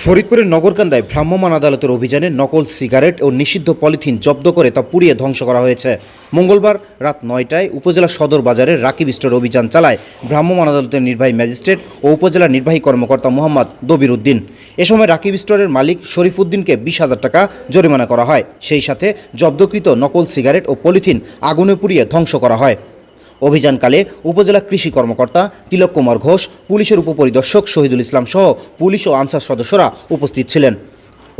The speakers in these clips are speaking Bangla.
ফরিদপুরের নগরকান্দায় ভ্রাম্যমাণ আদালতের অভিযানে নকল সিগারেট ও নিষিদ্ধ পলিথিন জব্দ করে তা পুড়িয়ে ধ্বংস করা হয়েছে। মঙ্গলবার রাত ৯টায় উপজেলা সদর বাজারের রাকিব স্টোর অভিযান চালায় ভ্রাম্যমাণ আদালতের নির্বাহী ম্যাজিস্ট্রেট ও উপজেলা নির্বাহী কর্মকর্তা মোহাম্মদ দবির উদ্দিন। এ সময় রাকিব স্টোরের মালিক শরীফ উদ্দিনকে ২০,০০০ টাকা জরিমানা করা হয়। সেই সাথে জব্দকৃত নকল সিগারেট ও পলিথিন আগুনে পুড়িয়ে ধ্বংস করা হয়। অভিযানকালে উপজেলা কৃষি কর্মকর্তা তিলক কুমার ঘোষ, পুলিশের উপপরিদর্শক শহীদুল ইসলাম সহ পুলিশ ও আনসার সদস্যরা উপস্থিত ছিলেন।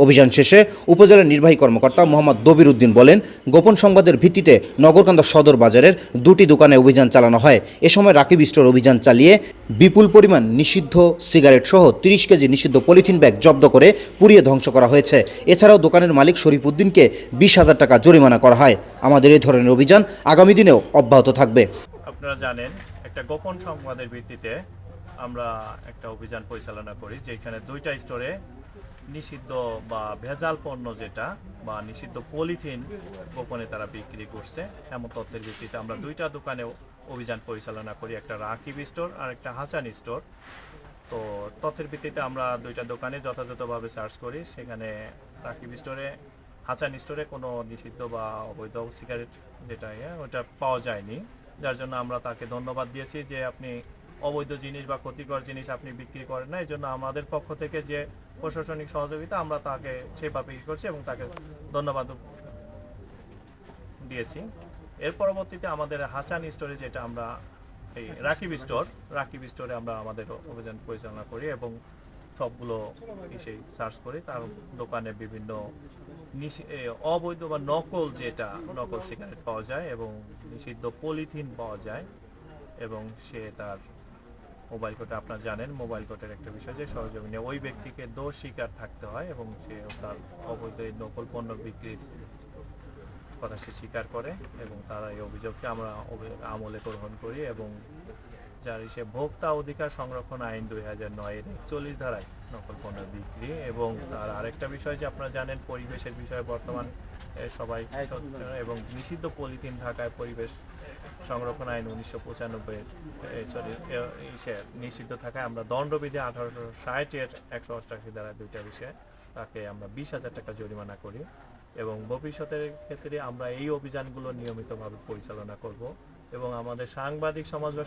অভিযান শেষে উপজেলার নির্বাহী কর্মকর্তা মোহাম্মদ দবির উদ্দিন বলেন, গোপন সংবাদের ভিত্তিতে নগরকান্দা সদর বাজারের ২টি দোকানে অভিযান চালানো হয়। এ সময় রাকিব স্টোর অভিযান চালিয়ে বিপুল পরিমাণ নিষিদ্ধ সিগারেট সহ ৩০ কেজি নিষিদ্ধ পলিথিন ব্যাগ জব্দ করে পুড়িয়ে ধ্বংস করা হয়েছে। এছাড়াও দোকানের মালিক শরীফ উদ্দিনকে ২০,০০০ টাকা জরিমানা করা হয়। আমাদের এই ধরনের অভিযান আগামী দিনেও অব্যাহত থাকবে। আপনারা জানেন, একটা গোপন সংবাদের ভিত্তিতে আমরা একটা অভিযান পরিচালনা করি, যেখানে 2টা স্টোরে নিষিদ্ধ বা ভেজাল পণ্য যেটা বা নিষিদ্ধ পলিথিন গোপনে তারা বিক্রি করছে, এমন তথ্যের ভিত্তিতে আমরা 2টা দোকানে অভিযান পরিচালনা করি, একটা রাকিব স্টোর আর একটা হাসান স্টোর। তো তথ্যের ভিত্তিতে আমরা 2টা দোকানে যথাযথভাবে সার্চ করি। সেখানে রাকিব স্টোরে, হাসান স্টোরে কোনো নিষিদ্ধ বা অবৈধ সিগারেট যেটা ওটা পাওয়া যায়নি, যার জন্য আমরা তাকে ধন্যবাদ দিয়েছি যে আপনি অবৈধ জিনিস বা ক্ষতিকর জিনিস আপনি বিক্রি করেন না। এই জন্য আমাদের পক্ষ থেকে যে প্রশাসনিক সহযোগিতা আমরা তাকে সেভাবে করছি এবং তাকে ধন্যবাদ দিয়েছি। এর পরবর্তীতে আমাদের হাসান স্টোরে, যেটা আমরা এই রাকিব স্টোরে আমরা আমাদের অভিযান পরিচালনা করি এবং সবগুলো এসে সার্চ করি। তার দোকানে বিভিন্ন অবৈধ বা নকল সিগারেট পাওয়া যায় এবং নিষিদ্ধ পলিথিন পাওয়া যায় এবং সে তার মোবাইল কোর্টে, আপনারা জানেন মোবাইল কোর্টের একটা বিষয় যে সরজমিনে ওই ব্যক্তিকে দোষ স্বীকার থাকতে হয় এবং সে তার অবৈধ নকল পণ্য বিক্রির কথা সে স্বীকার করে এবং তারা এই অভিযোগকে আমরা আমলে গ্রহণ করি এবং যার সে ভোক্তা অধিকার সংরক্ষণ আইন 2009-এর 41 ধারায় নকল পণ্য বিক্রি। এবং তার আরেকটা বিষয় যে আপনারা জানেন পরিবেশের বিষয়ে বর্তমান সবাই এবং নিষিদ্ধ পলিথিন ঢাকায় পরিবেশ সংরক্ষণ আইন 1995 নিষিদ্ধ থাকায় আমরা দণ্ডবিধি 1860-এর 188 ধারায় 2টা বিষয়ে তাকে আমরা 20,000 টাকা জরিমানা করি এবং ভবিষ্যতের ক্ষেত্রে আমরা এই অভিযানগুলো নিয়মিতভাবে পরিচালনা করব এবং আমাদের সাংবাদিক সমাজ বা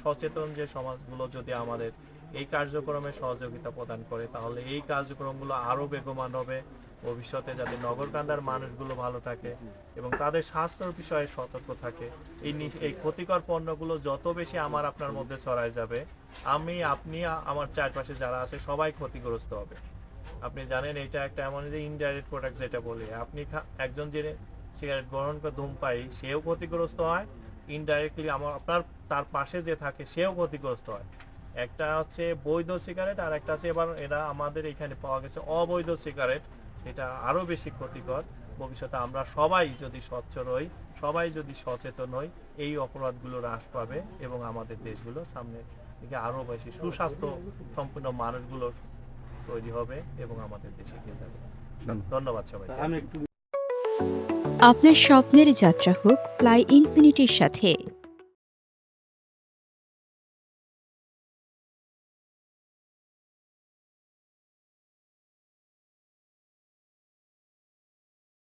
সচেতন যে সমাজগুলো যদি আমাদের এই কার্যক্রমে সহযোগিতা প্রদান করে, তাহলে এই কার্যক্রমগুলো আরও বেগবান হবে। ভবিষ্যতে যাতে নগরকান্দার মানুষগুলো ভালো থাকে এবং তাদের স্বাস্থ্যের বিষয়ে সতর্ক থাকে। এই ক্ষতিকর পণ্যগুলো যত বেশি আপনার মধ্যে ছড়ায় যাবে, আপনি আমার চারপাশে যারা আছে সবাই ক্ষতিগ্রস্ত হবে। আপনি জানেন এটা একটা এমন যে ইনডাইরেক্ট প্রোডাক্ট যেটা বলি, আপনি একজন যে সিগারেট গ্রহণ করে ধূমপায়ী সেও ক্ষতিগ্রস্ত হয়, ইনডাইরেক্টলি আপনার তার পাশে যে থাকে সেও ক্ষতিগ্রস্ত হয়। একটা হচ্ছে বৈধ সিগারেট আর একটা আছে এরা আমাদের এখানে পাওয়া গেছে অবৈধ সিগারেট, এটা আরও বেশি ক্ষতিকর। ভবিষ্যতে আমরা সবাই যদি স্বচ্ছ রই, সবাই যদি সচেতন হই, এই অপরাধগুলো হ্রাস পাবে এবং আমাদের দেশগুলো সামনে দিকে আরও বেশি সুস্বাস্থ্য সম্পূর্ণ মানুষগুলো তৈরি হবে এবং আমাদের দেশে এগিয়ে যাবে। ধন্যবাদ সবাই। আপনার স্বপ্নের যাত্রা হোক ফ্লাই ইনফিনিটির সাথে।